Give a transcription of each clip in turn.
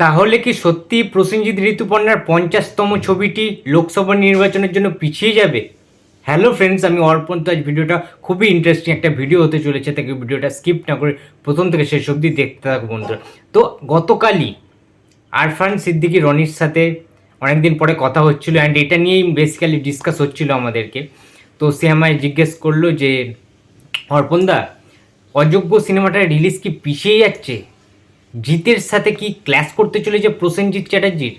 তাহলে কি সত্যি প্রসেনজিৎ ঋতুপর্ণার 50তম ছবিটি লোকসভা নির্বাচনের জন্য পিছিয়ে যাবে? হ্যালো ফ্রেন্ডস, আমি অর্পণ। তো আজ ভিডিওটা খুবই ইন্টারেস্টিং একটা ভিডিও হতে চলেছে, তাকে ভিডিওটা স্কিপ না করে প্রথম থেকে শেষ অবধি দেখতে থাকো বন্ধুরা। তো গতকালই আরফান সিদ্দিকী রনির সাথে অনেকদিন পরে কথা হচ্ছিল, অ্যান্ড এটা নিয়েই বেসিক্যালি ডিসকাস হচ্ছিল আমাদেরকে। তো সে আমায় জিজ্ঞেস করলো যে অর্পণদা, অযোগ্য সিনেমাটা রিলিজ কি পিছিয়ে যাচ্ছে? জিতের সাথে কি ক্ল্যাশ করতে চলেছে প্রসেনজিৎ চ্যাটার্জির?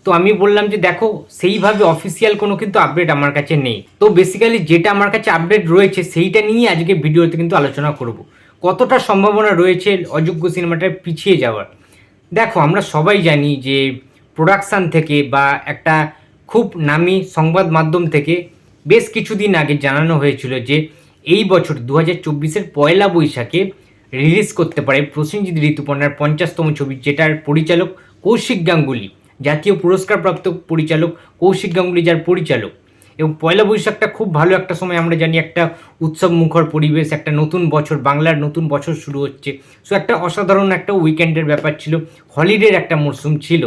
তো আমি বললাম যে দেখো, সেইভাবে অফিসিয়াল কোনো কিন্তু আপডেট আমার কাছে নেই। তো বেসিক্যালি যেটা আমার কাছে আপডেট রয়েছে সেইটা নিয়ে আজকে ভিডিওতে কিন্তু আলোচনা করব। কতটা সম্ভাবনা রয়েছে অযোগ্য সিনেমাটা পিছিয়ে যাওয়ার। দেখো, আমরা সবাই জানি যে প্রোডাকশান থেকে বা একটা খুব নামি সংবাদ মাধ্যম থেকে বেশ কিছুদিন আগে জানানো হয়েছিল যে এই বছর 2024-এর পয়লা বৈশাখে রিলিজ করতে পারে প্রসেনজিৎ ঋতুপর্ণার 50তম ছবি, যেটার পরিচালক কৌশিক গাঙ্গুলি, জাতীয় পুরস্কারপ্রাপ্ত পরিচালক কৌশিক গাঙ্গুলি যার পরিচালক। এবং পয়লা বৈশাখটা খুব ভালো একটা সময়, আমরা জানি একটা উৎসব মুখর পরিবেশ, একটা নতুন বছর, বাংলার নতুন বছর শুরু হচ্ছে। সো একটা অসাধারণ একটা উইকেন্ডের ব্যাপার ছিল, হলিডের একটা মরশুম ছিল।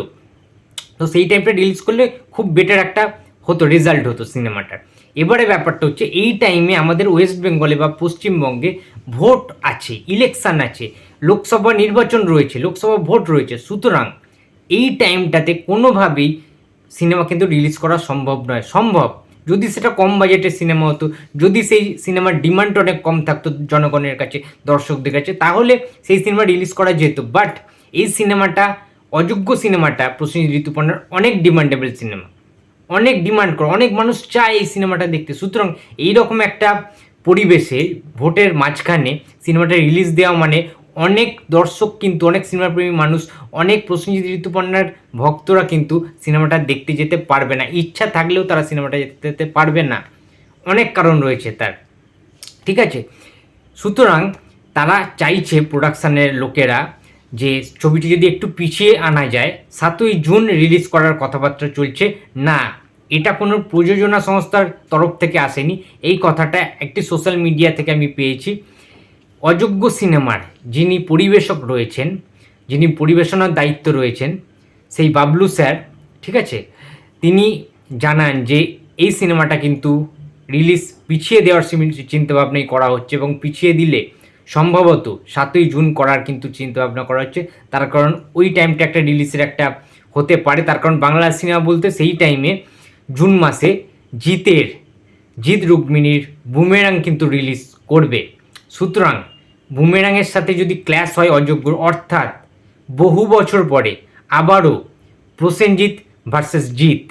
তো সেই টাইপটা রিলিজ করলে খুব বেটার একটা হতো, রেজাল্ট হতো সিনেমাটার। এবারে ব্যাপারটা হচ্ছে এই টাইমে আমাদের ওয়েস্ট বেঙ্গলে বা পশ্চিমবঙ্গে ভোট আছে, ইলেকশান আছে, লোকসভা নির্বাচন রয়েছে, লোকসভা ভোট রয়েছে। সুতরাং এই টাইমটাতে কোনোভাবেই সিনেমা কিন্তু রিলিজ করা সম্ভব নয়। সম্ভব যদি সেটা কম বাজেটের সিনেমা হতো, যদি সেই সিনেমার ডিমান্ড অনেক কম থাকতো জনগণের কাছে, দর্শকদের কাছে, তাহলে সেই সিনেমা রিলিজ করা যেত। বাট এই সিনেমাটা, অযোগ্য সিনেমাটা প্রসেনজিৎ ঋতুপর্ণার অনেক ডিমান্ডেবল সিনেমা, অনেক ডিমান্ড করে, অনেক মানুষ চায় এই সিনেমাটা দেখতে। সুতরাং এইরকম একটা পরিবেশে ভোটের মাঝখানে সিনেমাটা রিলিজ দেওয়া মানে অনেক দর্শক কিন্তু, অনেক সিনেমাপ্রেমী মানুষ, অনেক প্রসেনজিৎ ঋতুপর্ণার ভক্তরা কিন্তু সিনেমাটা দেখতে যেতে পারবে না। ইচ্ছা থাকলেও তারা সিনেমাটা যেতে পারবে না, অনেক কারণ রয়েছে তার, ঠিক আছে? সুতরাং তারা চাইছে, প্রোডাকশানের লোকেরা, যে ছবিটি যদি একটু পিছিয়ে আনা যায়, 7ই জুন রিলিজ করার কথাবার্তা চলছে। না, এটা কোনো প্রযোজনা সংস্থার তরফ থেকে আসেনি, এই কথাটা একটি সোশ্যাল মিডিয়া থেকে আমি পেয়েছি। অযোগ্য সিনেমার যিনি পরিবেশক রয়েছেন, যিনি পরিবেশনার দায়িত্ব রয়েছেন, সেই বাবলু স্যার, ঠিক আছে, তিনি জানান যে এই সিনেমাটা কিন্তু রিলিজ পিছিয়ে দেওয়ার চিন্তাভাবনাই করা হচ্ছে, এবং পিছিয়ে দিলে সম্ভবত 7ই জুন করার কিন্তু চিন্তাভাবনা করা হচ্ছে। তার কারণ ওই টাইমটা একটা রিলিজের একটা হতে পারে। তার কারণ বাংলা সিনেমা বলতে সেই টাইমে জুন মাসে জিৎ রুক্মিণীর বুমেরাং কিন্তু রিলিজ করবে। সুতরাং বুমেরাংয়ের সাথে যদি ক্ল্যাশ হয় অযোগ্য, অর্থাৎ বহু বছর পরে আবারও প্রসেনজিৎ ভার্সেস জিৎ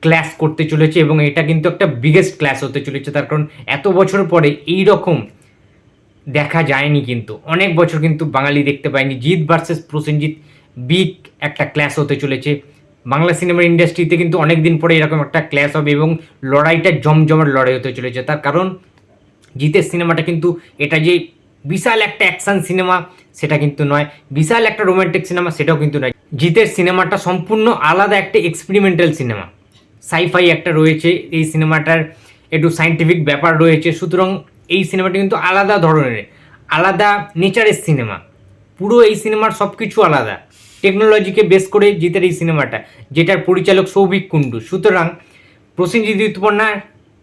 ক্ল্যাশ করতে চলেছে, এবং এটা কিন্তু একটা বিগেস্ট ক্ল্যাশ হতে চলেছে। তার কারণ এত বছর পরে এই রকম দেখা যায়নি, কিন্তু অনেক বছর কিন্তু বাঙালি দেখতে পায়নি। জিৎ ভার্সেস প্রসেনজিৎ বিগ একটা ক্ল্যাশ হতে চলেছে বাংলা সিনেমার ইন্ডাস্ট্রিতে, কিন্তু অনেক দিন পরে এরকম একটা ক্ল্যাশ হবে, এবং লড়াইটা জমজমাট লড়াই হতে চলেছে। তার কারণ জিতের সিনেমাটা কিন্তু এটা যে বিশাল একটা অ্যাকশন সিনেমা সেটা কিন্তু নয়, বিশাল একটা রোম্যান্টিক সিনেমা সেটাও কিন্তু নয়। জিতের সিনেমাটা সম্পূর্ণ আলাদা একটা এক্সপেরিমেন্টাল সিনেমা, সাইফাই একটা রয়েছে এই সিনেমাটার, একটু সায়েন্টিফিক ব্যাপার রয়েছে। সুতরাং এই সিনেমাটা কিন্তু আলাদা ধরনের, আলাদা নেচারের সিনেমা। পুরো এই সিনেমার সব কিছু আলাদা, টেকনোলজিকে বেস করে জিতের এই সিনেমাটা, যেটার পরিচালক সৌভিক কুণ্ডু। সুতরাং প্রসেনজিৎ ঋতুপর্ণার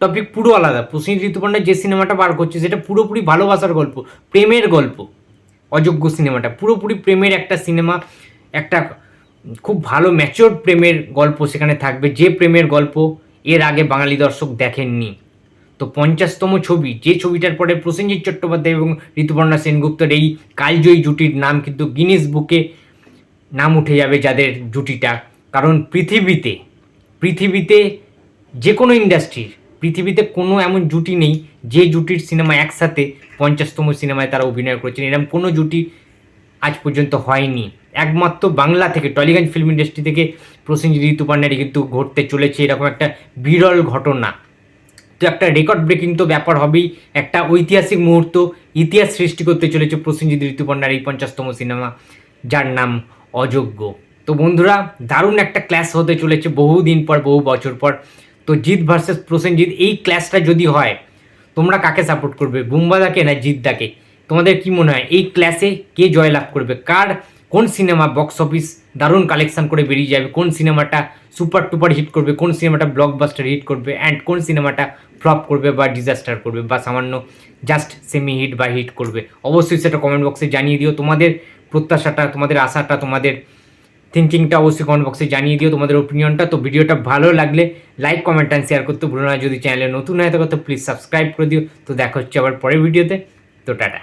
টপিক পুরো আলাদা। প্রসেনজিৎ ঋতুপর্ণা যে সিনেমাটা বার করছে সেটা পুরোপুরি ভালোবাসার গল্প, প্রেমের গল্প। অযোগ্য সিনেমাটা পুরোপুরি প্রেমের একটা সিনেমা, একটা খুব ভালো ম্যাচিওর প্রেমের গল্প সেখানে থাকবে, যে প্রেমের গল্প এর আগে বাঙালি দর্শক দেখেননি। তো 50তম ছবি, যে ছবিটার পরে প্রসেনজিৎ চট্টোপাধ্যায় এবং ঋতুপর্ণা সেনগুপ্তর এই কালজয়ী জুটির নাম কিন্তু গিনেস বুকে নাম উঠে যাবে, যাদের জুটিটা। কারণ পৃথিবীতে যে কোনো ইন্ডাস্ট্রির, পৃথিবীতে কোনো এমন জুটি নেই যে জুটির সিনেমা একসাথে 50তম সিনেমায় তারা অভিনয় করেছেন। এরকম কোনো জুটি আজ পর্যন্ত হয়নি। একমাত্র বাংলা থেকে, টলিগঞ্জ ফিল্ম ইন্ডাস্ট্রি থেকে প্রসেনজিৎ ঋতুপর্ণারই কিন্তু ঘটতে চলেছে এরকম একটা বিরল ঘটনা। তো একটা রেকর্ড ব্রেকিং তো ব্যাপার হবেই, একটা ঐতিহাসিক মুহূর্ত, ইতিহাস সৃষ্টি করতে চলেছে প্রসেনজিৎ ঋতুপর্ণার এই 50তম সিনেমা, যার নাম অযোগ্য। তো বন্ধুরা, দারুণ একটা ক্ল্যাশ হতে চলেছে বহুদিন পর, বহু বছর পর। তো জিৎ ভার্সেস প্রসেনজিৎ, এই ক্ল্যাশটা যদি হয়, তোমরা কাকে সাপোর্ট করবে, বুম্বাদাকে না জিৎদাকে? তোমাদের কি মনে হয় এই ক্ল্যাশে কে জয়লাভ করবে, কার কোন সিনেমা বক্স অফিস দারুণ কালেকশন করে বেরিয়ে যাবে, কোন সিনেমাটা সুপার টুপার হিট করবে, কোন সিনেমাটা ব্লকবাস্টার হিট করবে, অ্যান্ড কোন সিনেমাটা ফ্লপ করবে বা ডিজাস্টার করবে বা সামান্য জাস্ট সেমি হিট বা হিট করবে। অবশ্যই সেটা কমেন্ট বক্সে জানিয়ে দিও। তোমাদের প্রত্যাশাটা, তোমাদের আশাটা, তোমাদের থিঙ্কিংটা অবশ্যই কমেন্ট বক্সে জানিয়ে দিও, তোমাদের ওপিনিয়নটা। তো ভিডিওটা ভালো লাগলে লাইক, কমেন্ট অ্যান্ড শেয়ার করতে ভুলো না। যদি চ্যানেলে নতুন হয়ে থাকো তো প্লিজ সাবস্ক্রাইব করে দিও। তো দেখা হচ্ছে আবার পরের ভিডিওতে। তো টাটা।